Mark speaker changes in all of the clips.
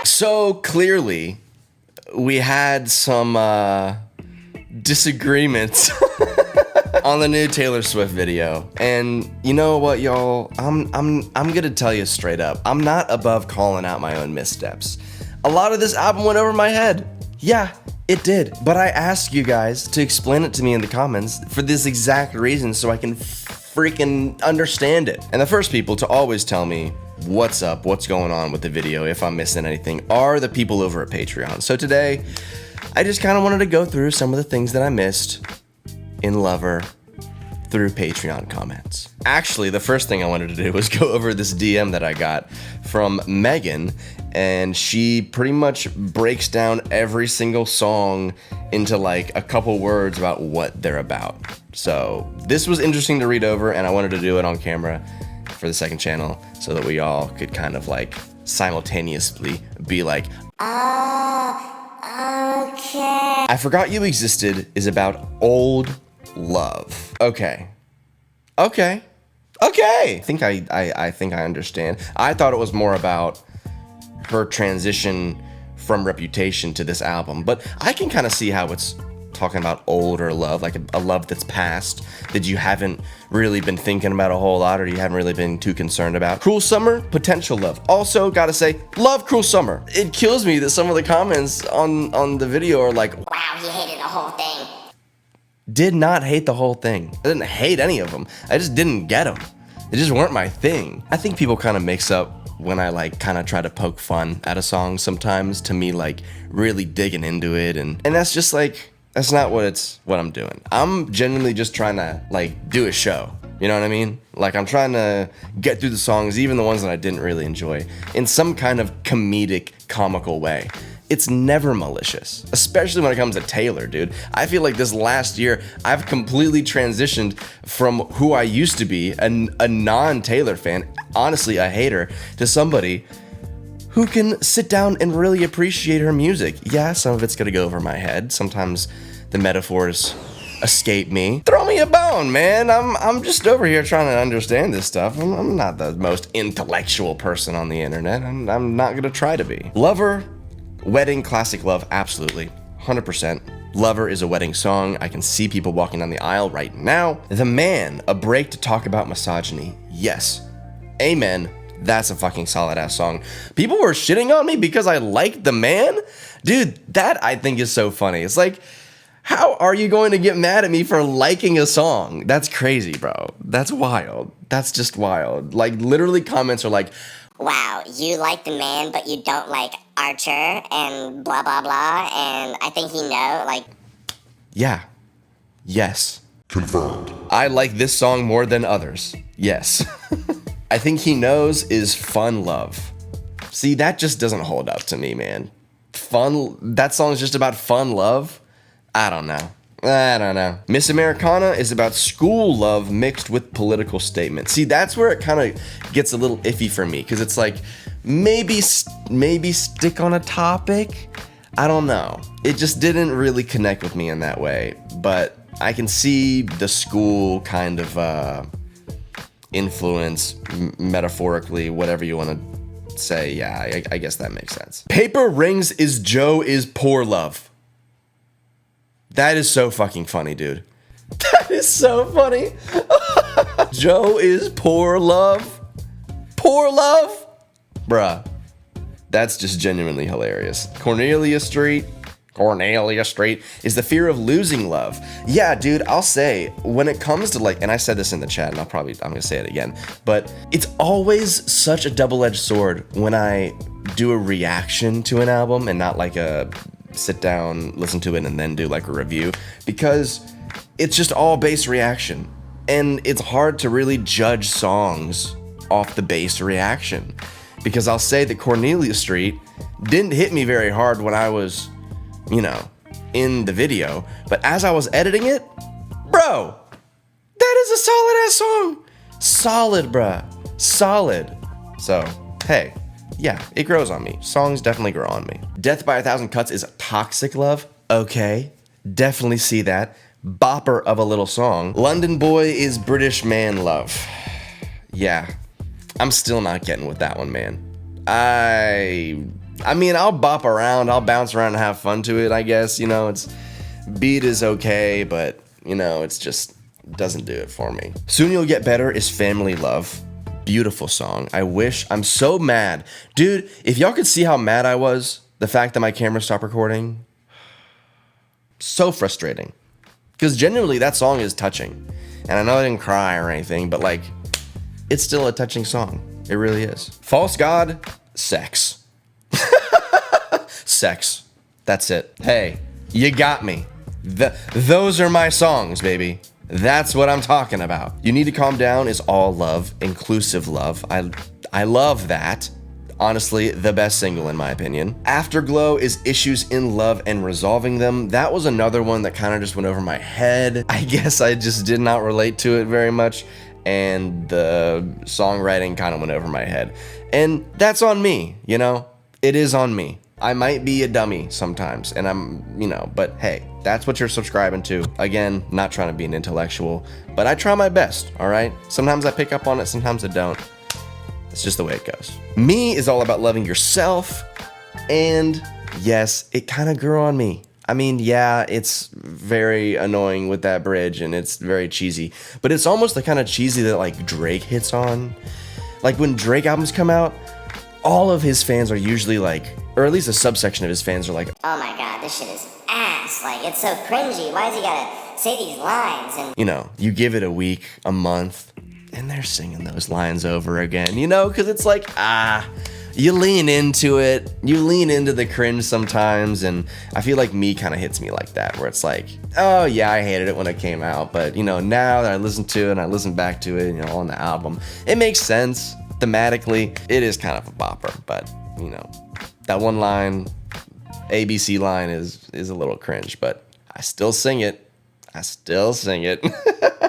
Speaker 1: So clearly, we had some disagreements on the new Taylor Swift video. And you know what, y'all? I'm gonna tell you straight up. I'm not above calling out my own missteps. A lot of this album went over my head. Yeah, it did. But I asked you guys to explain it to me in the comments for this exact reason so I can freaking understand it. And the first people to always tell me what's up, what's going on with the video, if I'm missing anything, are the people over at Patreon. So today, I just kind of wanted to go through some of the things that I missed in Lover through Patreon comments. Actually, the first thing I wanted to do was go over this DM that I got from Megan, and she pretty much breaks down every single song into like a couple words about what they're about. So this was interesting to read over, and I wanted to do it on camera for the second channel so that we all could kind of like simultaneously be like, okay. I Forgot You Existed is about old love. Okay. I think I understand. I thought it was more about her transition from Reputation to this album, but I can kind of see how it's talking about older love, like a love that's past, that you haven't really been thinking about a whole lot, or you haven't really been too concerned about. Cruel Summer, potential love. Also, gotta say, love Cruel Summer. It kills me that some of the comments on the video are like, wow, he hated the whole thing. Did not hate the whole thing. I didn't hate any of them. I just didn't get them. They just weren't my thing. I think people kind of mix up when I like kind of try to poke fun at a song sometimes to me like really digging into it, and that's just like, that's not what I'm doing. I'm genuinely just trying to like do a show. You know what I mean? Like I'm trying to get through the songs, even the ones that I didn't really enjoy, in some kind of comedic, comical way. It's never malicious, especially when it comes to Taylor, dude. I feel like this last year, I've completely transitioned from who I used to be, a non-Taylor fan, honestly a hater, to somebody who can sit down and really appreciate her music. Yeah, some of it's gonna go over my head. Sometimes the metaphors escape me. Throw me a bone, man. I'm just over here trying to understand this stuff. I'm not the most intellectual person on the internet. I'm not gonna try to be. Lover, wedding, classic love, absolutely, 100%. Lover is a wedding song. I can see people walking down the aisle right now. The Man, a break to talk about misogyny. Yes, amen. That's a fucking solid ass song. People were shitting on me because I liked The Man? Dude, that I think is so funny. It's like, how are you going to get mad at me for liking a song? That's crazy, bro. That's wild. That's just wild. Like literally comments are like, wow, you like The Man, but you don't like Archer and blah, blah, blah. And I think like, yeah, yes.
Speaker 2: Confirmed.
Speaker 1: I like this song more than others. Yes. I Think He Knows is fun love. See, that just doesn't hold up to me, man. That song is just about fun love? I don't know. Miss Americana is about school love mixed with political statements. See, that's where it kind of gets a little iffy for me, because it's like, maybe stick on a topic? I don't know. It just didn't really connect with me in that way, but I can see the school kind of influence, metaphorically, whatever you want to say. Yeah, I guess that makes sense. Paper Rings is Joe is Poor Love. That is so fucking funny, dude. That is so funny. Joe is poor love. Poor love? Bruh. That's just genuinely hilarious. Cornelia Street is the fear of losing love. Yeah, dude, I'll say, when it comes to like, and I said this in the chat, and I'm gonna say it again, but it's always such a double-edged sword when I do a reaction to an album and not like a sit down, listen to it, and then do like a review, because it's just all base reaction, and it's hard to really judge songs off the base reaction, because I'll say that Cornelia Street didn't hit me very hard when I was, in the video, but as I was editing it, bro, that is a solid ass song. Solid, bruh. Solid. So, hey, yeah, it grows on me. Songs definitely grow on me. Death by a Thousand Cuts is toxic love. Okay, definitely see that. Bopper of a little song. London Boy is British man love. Yeah, I'm still not getting with that one, man. I mean, I'll bop around, I'll bounce around and have fun to it, I guess. You know, it's beat is okay, but you know, it's just doesn't do it for me. Soon You'll Get Better is Family Love. Beautiful song. I'm so mad. Dude, if y'all could see how mad I was, the fact that my camera stopped recording, so frustrating. Because genuinely, that song is touching. And I know I didn't cry or anything, but like, it's still a touching song. It really is. False God, sex. Sex. That's it. Hey, you got me. Those are my songs, baby. That's what I'm talking about. You Need to Calm Down is all love, inclusive love. I love that. Honestly, the best single in my opinion. Afterglow is issues in love and resolving them. That was another one that kind of just went over my head. I guess I just did not relate to it very much, and the songwriting kind of went over my head. And that's on me, you know? It is on me. I might be a dummy sometimes, and I'm, you know, but hey, that's what you're subscribing to. Again, not trying to be an intellectual, but I try my best, all right? Sometimes I pick up on it, sometimes I don't. It's just the way it goes. Me is all about loving yourself, and yes, it kind of grew on me. I mean, yeah, it's very annoying with that bridge, and it's very cheesy, but it's almost the kind of cheesy that like Drake hits on. Like when Drake albums come out, all of his fans are usually like, or at least a subsection of his fans are like,
Speaker 2: oh my god, this shit is ass. Like, it's so cringy. Why does he gotta say these lines? And
Speaker 1: you know, you give it a week, a month, and they're singing those lines over again, you know, because it's like, you lean into it, you lean into the cringe sometimes, and I feel like Me kind of hits me like that, where it's like, oh yeah, I hated it when it came out, but you know, now that I listen to it and I listen back to it, you know, on the album, it makes sense. Thematically, it is kind of a bopper, but you know, that one line, ABC line is a little cringe, but I still sing it.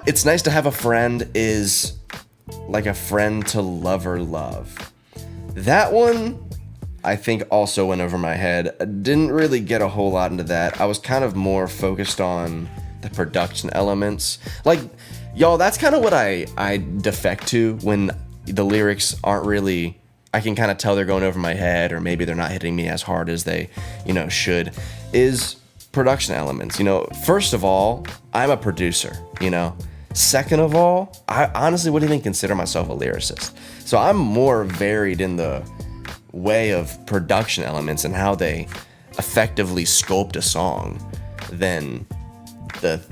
Speaker 1: It's Nice to Have a Friend is like a friend to lover love. That one, I think also went over my head. I didn't really get a whole lot into that. I was kind of more focused on the production elements. Like, y'all, that's kind of what I defect to when the lyrics aren't really, I can kind of tell they're going over my head, or maybe they're not hitting me as hard as they, you know, should, is production elements. You know, first of all, I'm a producer, you know. Second of all, I honestly wouldn't even consider myself a lyricist. So I'm more varied in the way of production elements and how they effectively sculpt a song than the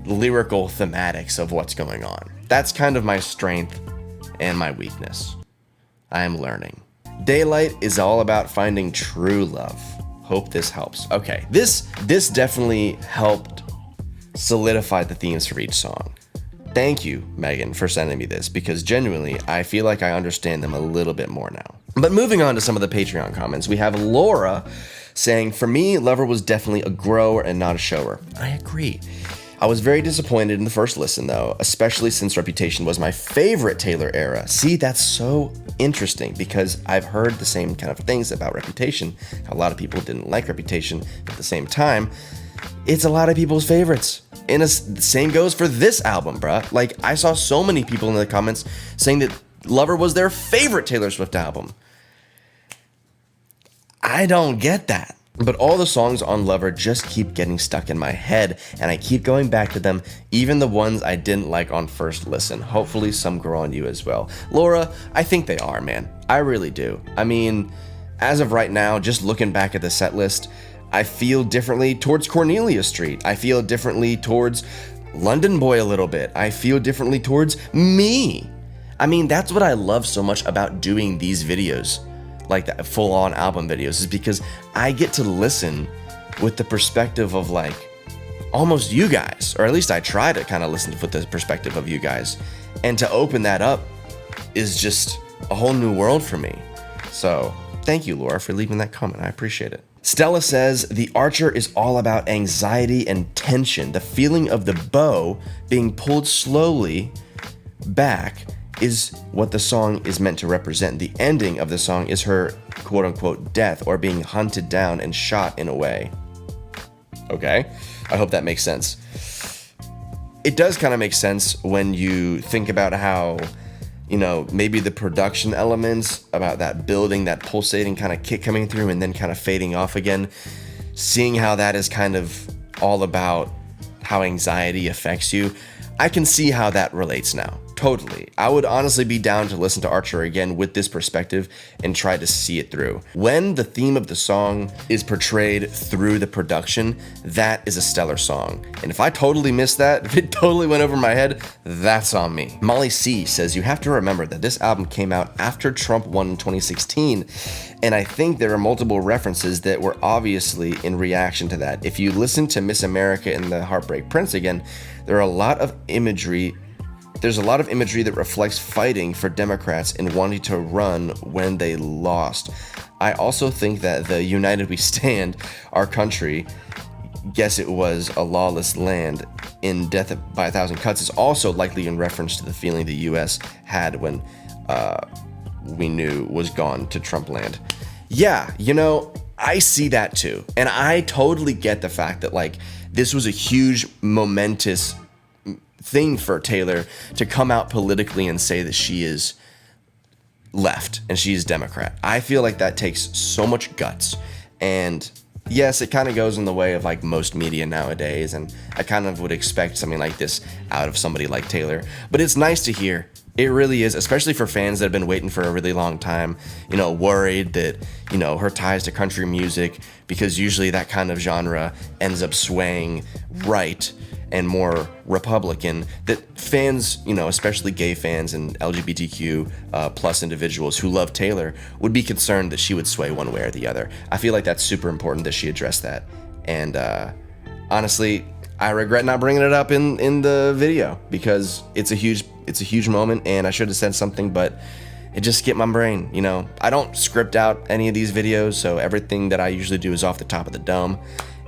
Speaker 1: lyrical thematics of what's going on. That's kind of my strength and my weakness. I am learning. Daylight is all about finding true love. Hope this helps. Okay, this definitely helped solidify the themes for each song. Thank you, Megan, for sending me this, because genuinely, I feel like I understand them a little bit more now. But moving on to some of the Patreon comments, we have Laura saying, for me, Lover was definitely a grower and not a shower. I agree. I was very disappointed in the first listen, though, especially since Reputation was my favorite Taylor era. See, that's so interesting, because I've heard the same kind of things about Reputation. A lot of people didn't like Reputation. At the same time, it's a lot of people's favorites. And the same goes for this album, bruh. Like, I saw so many people in the comments saying that Lover was their favorite Taylor Swift album. I don't get that. But all the songs on Lover just keep getting stuck in my head, and I keep going back to them, even the ones I didn't like on first listen. Hopefully some grow on you as well. Laura, I think they are, man. I really do. I mean, as of right now, just looking back at the set list, I feel differently towards Cornelia Street. I feel differently towards London Boy a little bit. I feel differently towards Me. I mean, that's what I love so much about doing these videos, like that full-on album videos, is because I get to listen with the perspective of like almost you guys, or at least I try to kind of listen with the perspective of you guys, and to open that up is just a whole new world for me. So thank you, Laura, for leaving that comment. I appreciate it. Stella says, The Archer is all about anxiety and tension. The feeling of the bow being pulled slowly back is what the song is meant to represent. The ending of the song is her quote-unquote death, or being hunted down and shot in a way. Okay, I hope that makes sense. It does kind of make sense when you think about how maybe the production elements about that building, that pulsating kind of kick coming through and then kind of fading off again, seeing how that is kind of all about how anxiety affects you. I can see how that relates now. Totally. I would honestly be down to listen to Archer again with this perspective and try to see it through. When the theme of the song is portrayed through the production, that is a stellar song. And if I totally missed that, if it totally went over my head, that's on me. Molly C says, you have to remember that this album came out after Trump won in 2016. And I think there are multiple references that were obviously in reaction to that. If you listen to Miss America and the Heartbreak Prince again, there's a lot of imagery that reflects fighting for Democrats and wanting to run when they lost. I also think that the United We Stand, our country, guess it was a lawless land in Death by a Thousand Cuts, is also likely in reference to the feeling the U.S. had when we knew was gone to Trump land. Yeah, I see that too. And I totally get the fact that this was a huge momentous thing for Taylor to come out politically and say that she is left and she is Democrat. I feel like that takes so much guts. And yes, it kind of goes in the way of most media nowadays. And I kind of would expect something like this out of somebody like Taylor. But it's nice to hear. It really is, especially for fans that have been waiting for a really long time, worried that, her ties to country music, because usually that kind of genre ends up swaying right and more Republican, that fans, especially gay fans and LGBTQ plus individuals who love Taylor would be concerned that she would sway one way or the other. I feel like that's super important that she addressed that. And honestly, I regret not bringing it up in the video because it's a huge moment and I should have said something, but it just skipped my brain. I don't script out any of these videos, so everything that I usually do is off the top of the dome.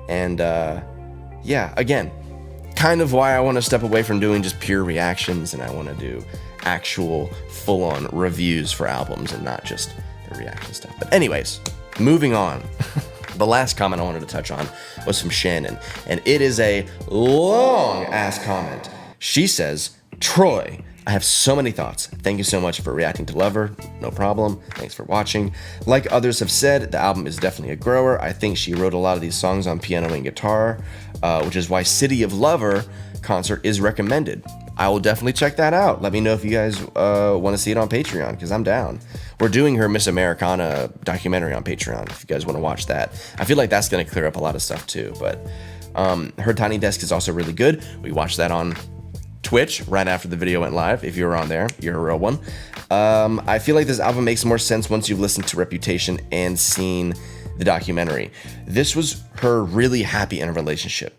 Speaker 1: And yeah, again, kind of why I want to step away from doing just pure reactions, and I want to do actual full-on reviews for albums and not just the reaction stuff. But anyways, moving on. The last comment I wanted to touch on was from Shannon, and it is a long-ass comment. She says, Troy, I have so many thoughts. Thank you so much for reacting to Lover. No problem. Thanks for watching. Like others have said, the album is definitely a grower. I think she wrote a lot of these songs on piano and guitar, which is why City of Lover concert is recommended. I will definitely check that out. Let me know if you guys want to see it on Patreon, because I'm down. We're doing her Miss Americana documentary on Patreon, if you guys want to watch that. I feel like that's going to clear up a lot of stuff too, but her Tiny Desk is also really good. We watched that on Twitch right after the video went live. If you were on there, you're a real one. I feel like this album makes more sense once you've listened to Reputation and seen the documentary. This was her really happy in a relationship.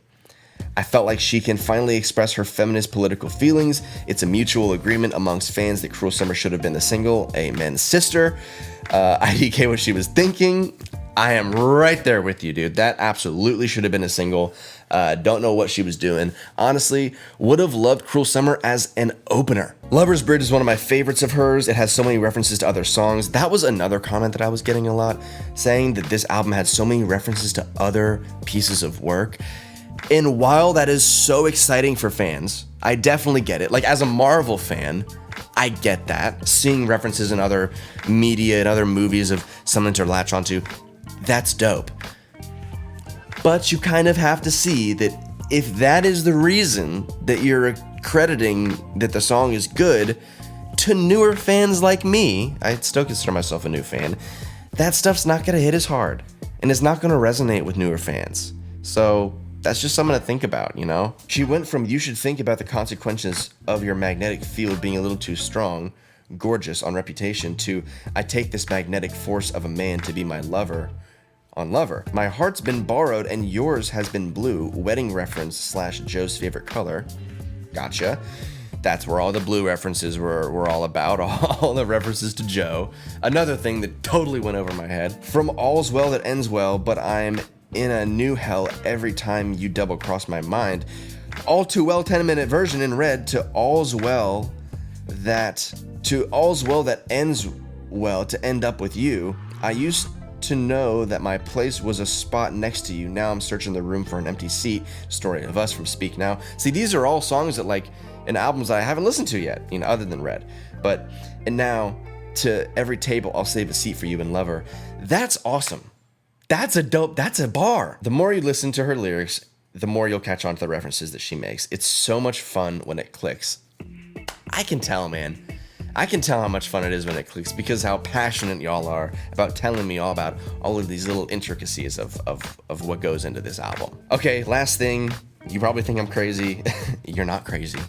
Speaker 1: I felt like she can finally express her feminist political feelings. It's a mutual agreement amongst fans that Cruel Summer should have been the single. Amen, sister. IDK what she was thinking. I am right there with you, dude. That absolutely should have been a single. Don't know what she was doing. Honestly, would have loved Cruel Summer as an opener. Lover's Bridge is one of my favorites of hers. It has so many references to other songs. That was another comment that I was getting a lot, saying that this album had so many references to other pieces of work. And while that is so exciting for fans, I definitely get it. Like, as a Marvel fan, I get that. Seeing references in other media and other movies of something to latch onto, that's dope. But you kind of have to see that if that is the reason that you're crediting that the song is good to newer fans like me, I still consider myself a new fan, that stuff's not going to hit as hard. And it's not going to resonate with newer fans. So that's just something to think about, you know? She went from you should think about the consequences of your magnetic field being a little too strong, gorgeous on Reputation, to I take this magnetic force of a man to be my lover on Lover. My heart's been borrowed and yours has been blue, wedding reference / Joe's favorite color. Gotcha. That's where all the blue references were all about, all the references to Joe. Another thing that totally went over my head. From all's well that ends well, but I'm in a new hell every time you double cross my mind. All too well 10-minute version in red to all's well that ends well to end up with you. I used to know that my place was a spot next to you. Now I'm searching the room for an empty seat. Story of Us from Speak Now. See, these are all songs that and albums that I haven't listened to yet, other than Red. And now, to every table, I'll save a seat for you and Lover. That's awesome. That's a bar. The more you listen to her lyrics, the more you'll catch on to the references that she makes. It's so much fun when it clicks. I can tell, man. I can tell how much fun it is when it clicks because how passionate y'all are about telling me all about all of these little intricacies of what goes into this album. Okay, last thing. You probably think I'm crazy. You're not crazy.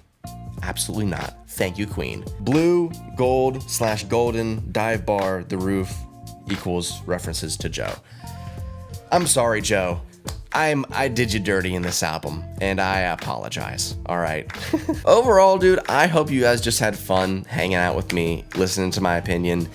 Speaker 1: Absolutely not. Thank you, Queen. Blue, gold / golden, dive bar, the roof equals references to Joe. I'm sorry, Joe. I did you dirty in this album, and I apologize, all right? Overall, dude, I hope you guys just had fun hanging out with me, listening to my opinion.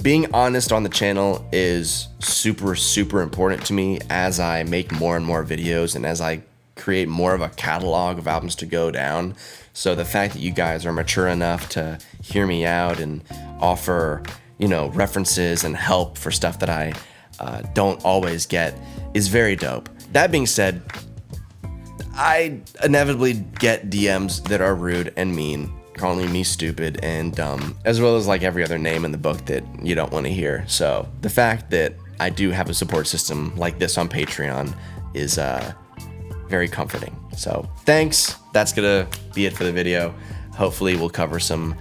Speaker 1: Being honest on the channel is super, super important to me as I make more and more videos and as I create more of a catalog of albums to go down. So the fact that you guys are mature enough to hear me out and offer, references and help for stuff that I don't always get is very dope. That being said, I inevitably get DMs that are rude and mean, calling me stupid and dumb, as well as like every other name in the book that you don't want to hear. So the fact that I do have a support system like this on Patreon is very comforting. So thanks. That's gonna be it for the video. Hopefully we'll cover some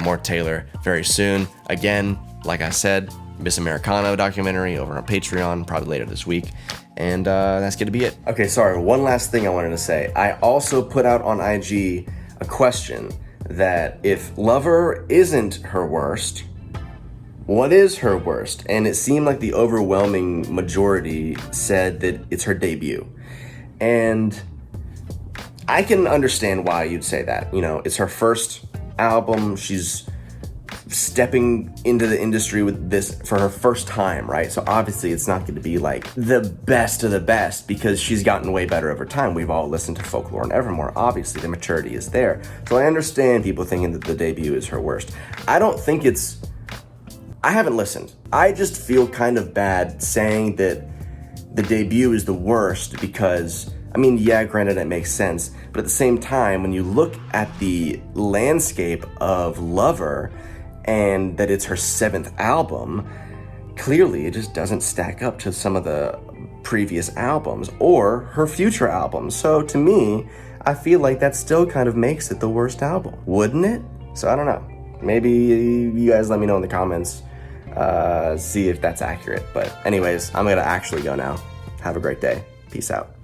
Speaker 1: more Taylor very soon. Again, like I said, Miss Americano documentary over on Patreon, probably later this week. And that's gonna be it. Okay, sorry, one last thing I wanted to say. I also put out on IG a question that if Lover isn't her worst, what is her worst? And it seemed like the overwhelming majority said that it's her debut. And I can understand why you'd say that. It's her first album. She's stepping into the industry with this for her first time, right? So obviously it's not going to be like the best of the best because she's gotten way better over time. We've all listened to Folklore and Evermore. Obviously the maturity is there. So I understand people thinking that the debut is her worst. I haven't listened. I just feel kind of bad saying that the debut is the worst because, granted it makes sense, but at the same time, when you look at the landscape of Lover and that it's her 7th album, clearly it just doesn't stack up to some of the previous albums or her future albums. So to me, I feel like that still kind of makes it the worst album, wouldn't it? So I don't know. Maybe you guys let me know in the comments, see if that's accurate. But anyways, I'm gonna actually go now. Have a great day. Peace out.